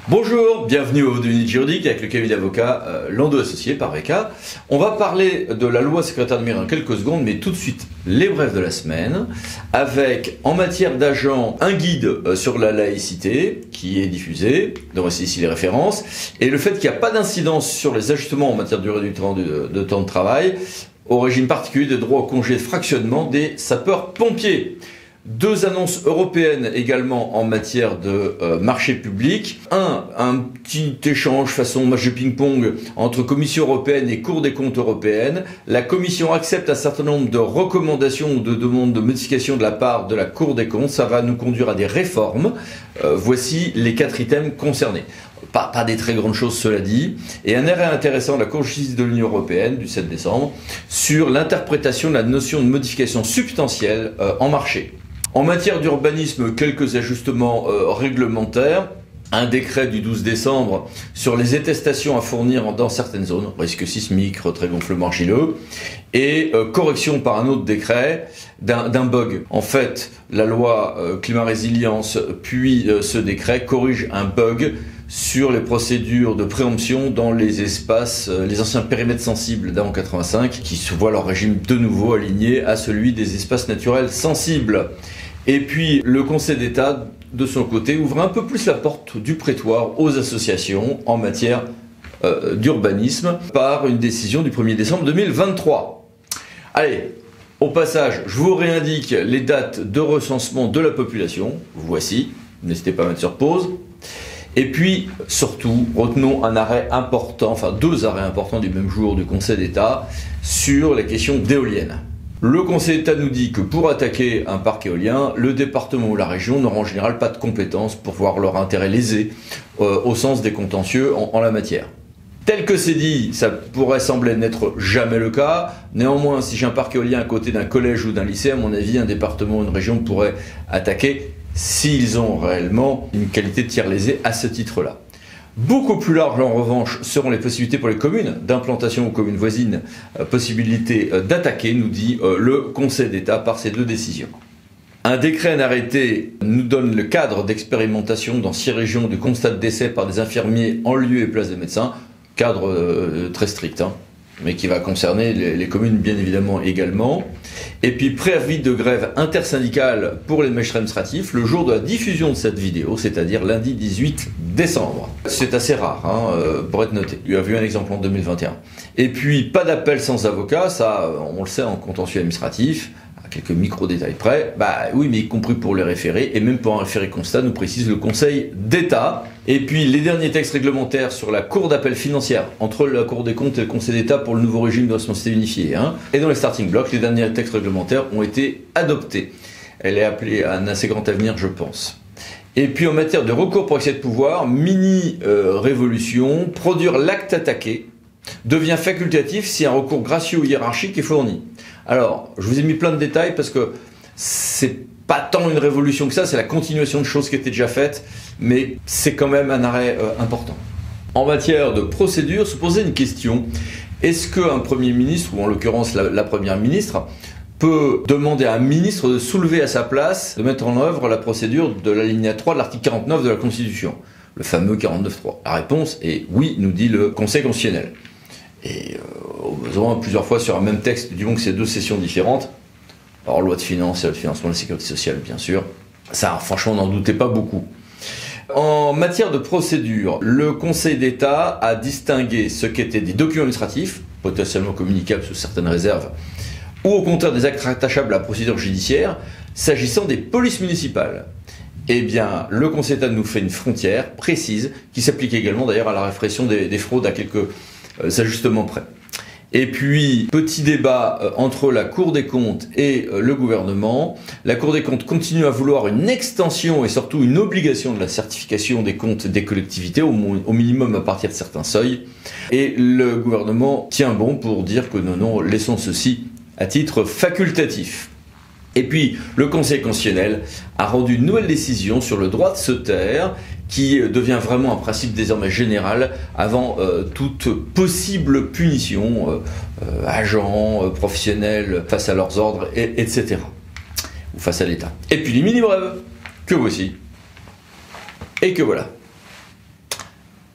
Bonjour, bienvenue au Devenir juridique avec le cabinet d'avocats Landau Associés par VK. On va parler de la loi secrétaire de mairie en quelques secondes, mais tout de suite les brefs de la semaine, avec en matière d'agents un guide sur la laïcité qui est diffusé, donc voici ici les références, et le fait qu'il n'y a pas d'incidence sur les ajustements en matière de durée du temps de temps de travail au régime particulier de droit au congé de fractionnement des sapeurs-pompiers. Deux annonces européennes également en matière de marché public. Un petit échange façon match de ping-pong entre Commission européenne et Cour des comptes européenne. La Commission accepte un certain nombre de recommandations ou de demandes de modification de la part de la Cour des comptes. Ça va nous conduire à des réformes. Voici les 4 items concernés. Pas des très grandes choses, cela dit. Et un arrêt intéressant de la Cour de justice de l'Union européenne du 7 décembre sur l'interprétation de la notion de modification substantielle en marché. En matière d'urbanisme, quelques ajustements réglementaires. Un décret du 12 décembre sur les attestations à fournir dans certaines zones, risque sismique, retrait gonflement argileux, et correction par un autre décret d'un bug. En fait, la loi climat résilience puis ce décret corrige un bug sur les procédures de préemption dans les espaces, les anciens périmètres sensibles d'avant 85, qui se voient leur régime de nouveau aligné à celui des espaces naturels sensibles. Et puis, le Conseil d'État, de son côté, ouvre un peu plus la porte du prétoire aux associations en matière d'urbanisme par une décision du 1er décembre 2023. Allez, au passage, je vous réindique les dates de recensement de la population. Voici, n'hésitez pas à mettre sur pause. Et puis, surtout, retenons un arrêt important, enfin 2 arrêts importants du même jour du Conseil d'État sur la question d'éoliennes. Le Conseil d'État nous dit que pour attaquer un parc éolien, le département ou la région n'aura en général pas de compétences pour voir leur intérêt lésé au sens des contentieux en la matière. Tel que c'est dit, ça pourrait sembler n'être jamais le cas. Néanmoins, si j'ai un parc éolien à côté d'un collège ou d'un lycée, à mon avis, un département ou une région pourrait attaquer s'ils ont réellement une qualité de tiers lésé à ce titre-là. Beaucoup plus large en revanche seront les possibilités pour les communes d'implantation aux communes voisines, possibilité d'attaquer, nous dit le Conseil d'État par ces 2 décisions. Un décret, un arrêté nous donne le cadre d'expérimentation dans 6 régions du constat de décès par des infirmiers en lieu et place des médecins, cadre très strict, mais qui va concerner les communes bien évidemment également. Et puis préavis de grève intersyndicale pour les magistrats administratifs le jour de la diffusion de cette vidéo, c'est-à-dire lundi 18 décembre. C'est assez rare pour être noté. Il y a eu un exemple en 2021. Et puis pas d'appel sans avocat, ça on le sait en contentieux administratif, à quelques micro-détails près. Bah oui, mais y compris pour les référés, et même pour un référé constat, nous précise le Conseil d'État. Et puis les derniers textes réglementaires sur la Cour d'appel financière entre la Cour des comptes et le Conseil d'État pour le nouveau régime de responsabilité unifiée. Et dans les starting blocks, les derniers textes réglementaires ont été adoptés. Elle est appelée à un assez grand avenir, je pense. Et puis en matière de recours pour excès de pouvoir, mini-révolution, produire l'acte attaqué devient facultatif si un recours gracieux ou hiérarchique est fourni. Alors, je vous ai mis plein de détails parce que c'est pas tant une révolution que ça, c'est la continuation de choses qui étaient déjà faites, mais c'est quand même un arrêt important. En matière de procédure, se poser une question. Est-ce qu'un Premier ministre, ou en l'occurrence la Première ministre, peut demander à un ministre de soulever à sa place, de mettre en œuvre la procédure de l'alinéa 3 de l'article 49 de la Constitution, le fameux 49.3 ? La réponse est oui, nous dit le Conseil constitutionnel. Et au besoin, plusieurs fois sur un même texte, du moment que c'est 2 sessions différentes. Alors, loi de finances et le financement de la sécurité sociale, bien sûr. Ça, franchement, n'en doutez pas beaucoup. En matière de procédure, le Conseil d'État a distingué ce qu'étaient des documents administratifs, potentiellement communicables sous certaines réserves, ou au contraire des actes rattachables à la procédure judiciaire, s'agissant des polices municipales. Eh bien, le Conseil d'État nous fait une frontière précise, qui s'applique également d'ailleurs à la répression des fraudes à quelques ajustements près. Et puis, petit débat entre la Cour des comptes et le gouvernement. La Cour des comptes continue à vouloir une extension et surtout une obligation de la certification des comptes des collectivités, au minimum à partir de certains seuils. Et le gouvernement tient bon pour dire que non, laissons ceci à titre facultatif. Et puis, le Conseil constitutionnel a rendu une nouvelle décision sur le droit de se taire, qui devient vraiment un principe désormais général avant toute possible punition, agents, professionnels face à leurs ordres, etc. Ou face à l'État. Et puis les mini-brèves, que voici. Et que voilà.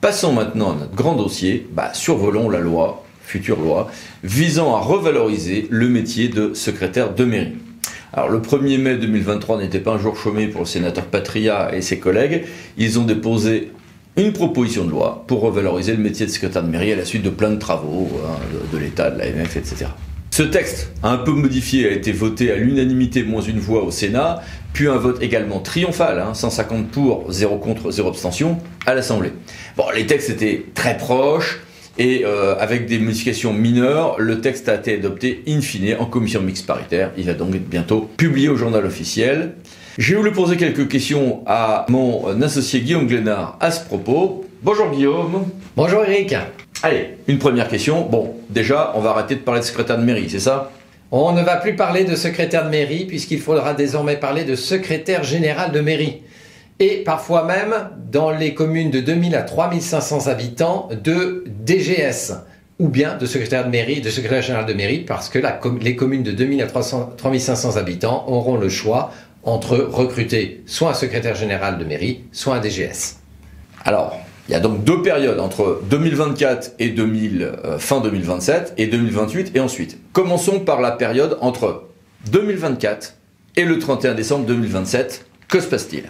Passons maintenant à notre grand dossier, survolons la loi, future loi, visant à revaloriser le métier de secrétaire de mairie. Alors le 1er mai 2023 n'était pas un jour chômé pour le sénateur Patria et ses collègues. Ils ont déposé une proposition de loi pour revaloriser le métier de secrétaire de mairie à la suite de plein de travaux de l'État, de l'AMF, etc. Ce texte, un peu modifié, a été voté à l'unanimité moins une voix au Sénat, puis un vote également triomphal, 150 pour, 0 contre, 0 abstention, à l'Assemblée. Bon, les textes étaient très proches, et avec des modifications mineures, le texte a été adopté in fine en commission mixte paritaire. Il va donc être bientôt publié au journal officiel. J'ai voulu poser quelques questions à mon associé Guillaume Glénard à ce propos. Bonjour Guillaume. Bonjour Eric. Allez, une première question. Bon, déjà, on va arrêter de parler de secrétaire de mairie, c'est ça ? On ne va plus parler de secrétaire de mairie puisqu'il faudra désormais parler de secrétaire général de mairie. Et parfois même, dans les communes de 2000 à 3500 habitants, de DGS, ou bien de secrétaire de mairie, de secrétaire général de mairie, parce que les communes de 2000 à 3500 habitants auront le choix entre recruter soit un secrétaire général de mairie, soit un DGS. Alors, il y a donc deux périodes entre 2024 et fin 2027 et 2028 et ensuite. Commençons par la période entre 2024 et le 31 décembre 2027. Que se passe-t-il ?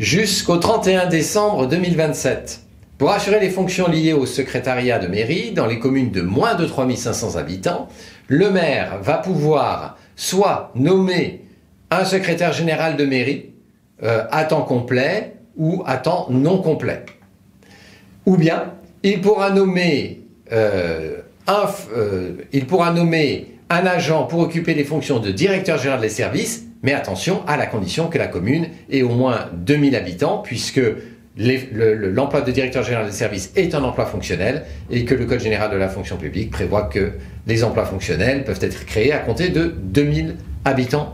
Jusqu'au 31 décembre 2027. Pour assurer les fonctions liées au secrétariat de mairie dans les communes de moins de 3500 habitants, le maire va pouvoir soit nommer un secrétaire général de mairie à temps complet ou à temps non complet. Ou bien, il pourra nommer un agent pour occuper les fonctions de directeur général des services, mais attention, à la condition que la commune ait au moins 2000 habitants, puisque l'emploi de directeur général des services est un emploi fonctionnel et que le Code général de la fonction publique prévoit que les emplois fonctionnels peuvent être créés à compter de 2000 habitants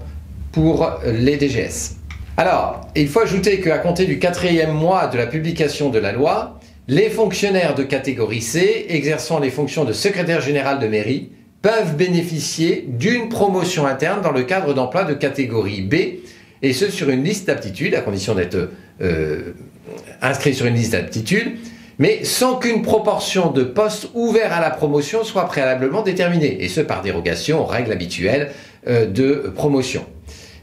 pour les DGS. Alors, il faut ajouter qu'à compter du 4e mois de la publication de la loi, les fonctionnaires de catégorie C exerçant les fonctions de secrétaire général de mairie peuvent bénéficier d'une promotion interne dans le cadre d'emploi de catégorie B, et ce sur une liste d'aptitudes, à condition d'être inscrit sur une liste d'aptitudes, mais sans qu'une proportion de postes ouverts à la promotion soit préalablement déterminée, et ce par dérogation aux règles habituelles de promotion.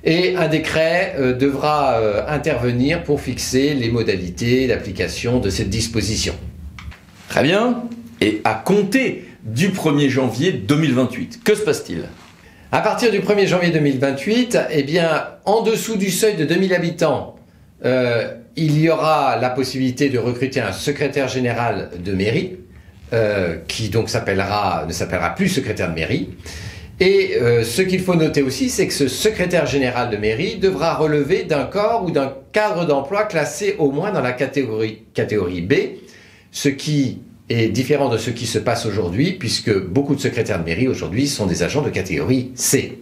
Et un décret devra intervenir pour fixer les modalités d'application de cette disposition. Très bien. Et à compter du 1er janvier 2028, que se passe-t-il ? À partir du 1er janvier 2028, en dessous du seuil de 2000 habitants, il y aura la possibilité de recruter un secrétaire général de mairie, qui donc ne s'appellera plus secrétaire de mairie. Et ce qu'il faut noter aussi, c'est que ce secrétaire général de mairie devra relever d'un corps ou d'un cadre d'emploi classé au moins dans la catégorie B, ce qui est différent de ce qui se passe aujourd'hui, puisque beaucoup de secrétaires de mairie aujourd'hui sont des agents de catégorie C.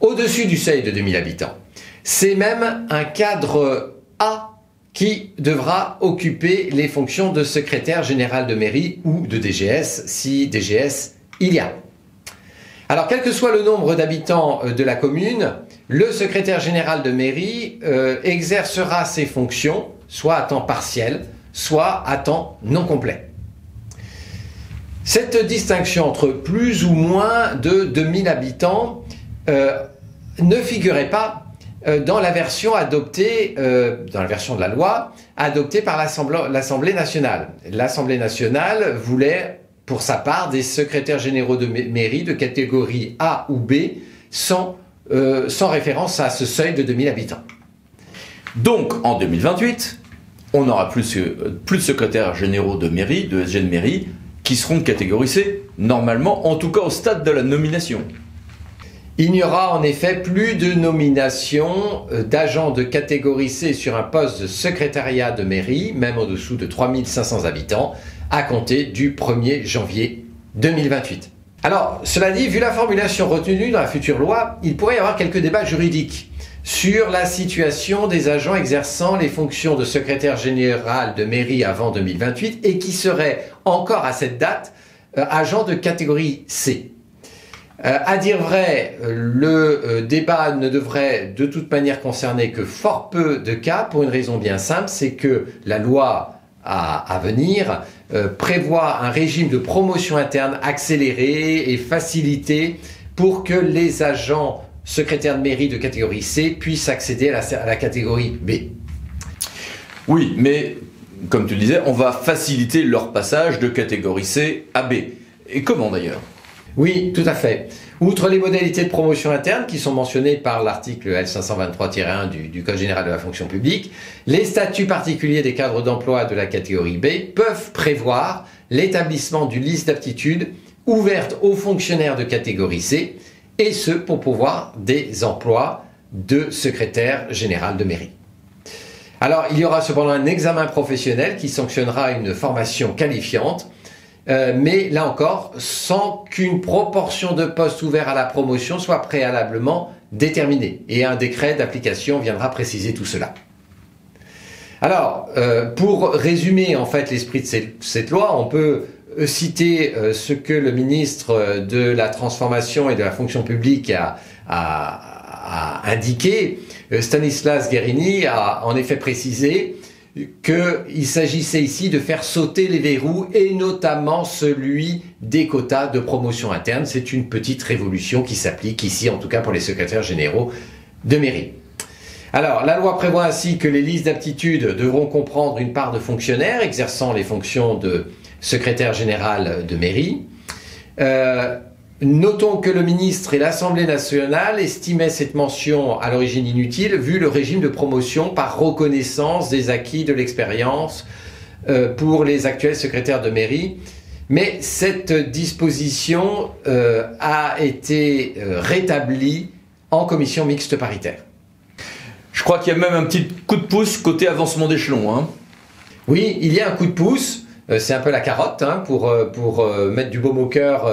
Au-dessus du seuil de 2000 habitants, c'est même un cadre A qui devra occuper les fonctions de secrétaire général de mairie ou de DGS, si DGS il y a. Alors, quel que soit le nombre d'habitants de la commune, le secrétaire général de mairie exercera ses fonctions, soit à temps partiel, soit à temps non complet. Cette distinction entre plus ou moins de 2000 habitants ne figurait pas dans la version adoptée, dans la version de la loi adoptée par l'Assemblée nationale. L'Assemblée nationale voulait, pour sa part, des secrétaires généraux de mairie de catégorie A ou B sans référence à ce seuil de 2000 habitants. Donc, en 2028, on n'aura plus de secrétaires généraux de mairie, de SG de mairie, qui seront de catégorie C, normalement, en tout cas au stade de la nomination. Il n'y aura en effet plus de nomination d'agents de catégorie C sur un poste de secrétariat de mairie, même au-dessous de 3500 habitants, à compter du 1er janvier 2028. Alors, cela dit, vu la formulation retenue dans la future loi, il pourrait y avoir quelques débats juridiques sur la situation des agents exerçant les fonctions de secrétaire général de mairie avant 2028 et qui seraient encore à cette date agents de catégorie C. À dire vrai, le débat ne devrait de toute manière concerner que fort peu de cas pour une raison bien simple, c'est que la loi à venir prévoit un régime de promotion interne accéléré et facilité pour que les agents secrétaires de mairie de catégorie C puissent accéder à la catégorie B. Oui, mais comme tu le disais, on va faciliter leur passage de catégorie C à B. Et comment d'ailleurs? Oui, tout à fait. Outre les modalités de promotion interne qui sont mentionnées par l'article L523-1 du Code général de la fonction publique, les statuts particuliers des cadres d'emploi de la catégorie B peuvent prévoir l'établissement d'une liste d'aptitudes ouverte aux fonctionnaires de catégorie C, et ce pour pouvoir des emplois de secrétaire général de mairie. Alors, il y aura cependant un examen professionnel qui sanctionnera une formation qualifiante, mais là encore, sans qu'une proportion de postes ouverts à la promotion soit préalablement déterminée. Et un décret d'application viendra préciser tout cela. Alors, pour résumer en fait l'esprit de cette loi, on peut citer ce que le ministre de la Transformation et de la Fonction publique a indiqué. Stanislas Guerini a en effet précisé qu'il s'agissait ici de faire sauter les verrous et notamment celui des quotas de promotion interne. C'est une petite révolution qui s'applique ici, en tout cas pour les secrétaires généraux de mairie. Alors, la loi prévoit ainsi que les listes d'aptitudes devront comprendre une part de fonctionnaires exerçant les fonctions de secrétaire général de mairie. Notons que le ministre et l'Assemblée nationale estimaient cette mention à l'origine inutile vu le régime de promotion par reconnaissance des acquis de l'expérience pour les actuels secrétaires de mairie. Mais cette disposition a été rétablie en commission mixte paritaire. Je crois qu'il y a même un petit coup de pouce côté avancement d'échelon, hein. Oui, il y a un coup de pouce. C'est un peu la carotte pour mettre du baume au cœur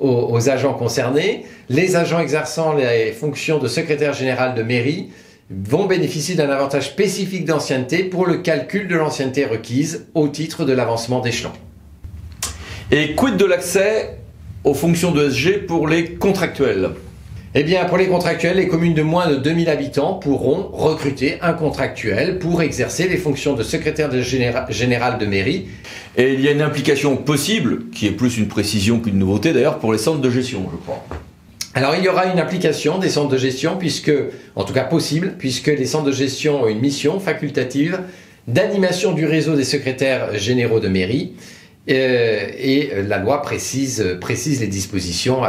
aux agents concernés. Les agents exerçant les fonctions de secrétaire général de mairie vont bénéficier d'un avantage spécifique d'ancienneté pour le calcul de l'ancienneté requise au titre de l'avancement d'échelon. Et quid de l'accès aux fonctions de SG pour les contractuels? Eh bien, pour les contractuels, les communes de moins de 2000 habitants pourront recruter un contractuel pour exercer les fonctions de secrétaire général de mairie. Et il y a une implication possible, qui est plus une précision qu'une nouveauté d'ailleurs, pour les centres de gestion, je crois. Alors, il y aura une application des centres de gestion, en tout cas possible, puisque les centres de gestion ont une mission facultative d'animation du réseau des secrétaires généraux de mairie. Et la loi précise les dispositions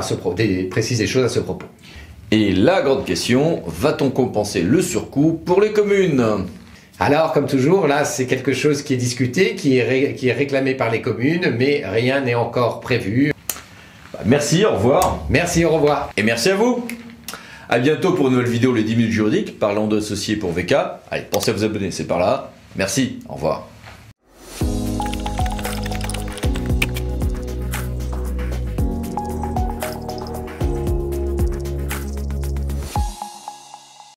précise les choses à ce propos. Et la grande question, va-t-on compenser le surcoût pour les communes? Alors, comme toujours, là, c'est quelque chose qui est discuté, qui est réclamé par les communes, mais rien n'est encore prévu. Merci, au revoir. Merci, au revoir. Et merci à vous. À bientôt pour une nouvelle vidéo, les 10 minutes juridiques, parlant d'associés pour VK. Allez, pensez à vous abonner, c'est par là. Merci, au revoir.